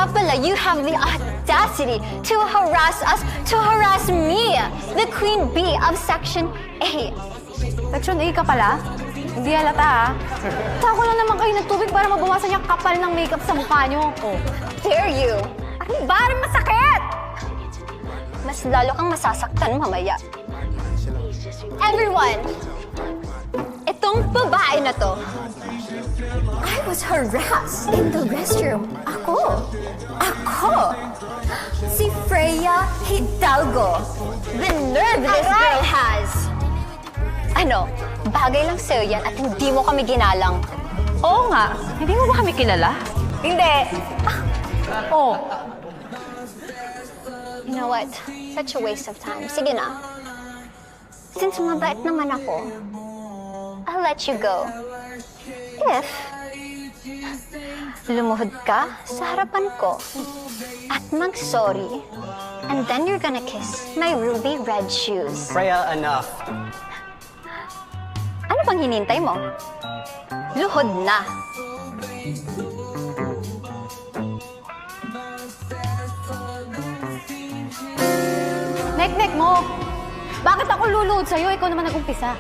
Kaya pala, you have the audacity to harass us, to harass me, the Queen Bee of Section A. Section A ka pala? Hindi halata, Tako lang naman kayo ng tubig para mabawasan yung kapal ng makeup sa mukha nyo. Oh. Dare you? Ano ba? Masakit! Mas lalo kang masasaktan mamaya. Everyone! Itong babae na to, I was harassed in the restroom. Ako! Si Freya Hidalgo. The nerve this girl has! Ano, bagay lang sa'yo yan at hindi mo kami ginalang. Oo nga. Hindi mo ba kami kilala? Hindi! Oo. You know what? Such a waste of time. Sige na. Since mabait naman ako, I'll let you go. If lumuhod ka sa harapan ko at mag-sorry, and then you're gonna kiss my ruby red shoes. Freya, enough. Ano pang hinintay mo? Luhod na. Nek mo! Bakit ako luluhod sa'yo? Ikaw naman nag-umpisa.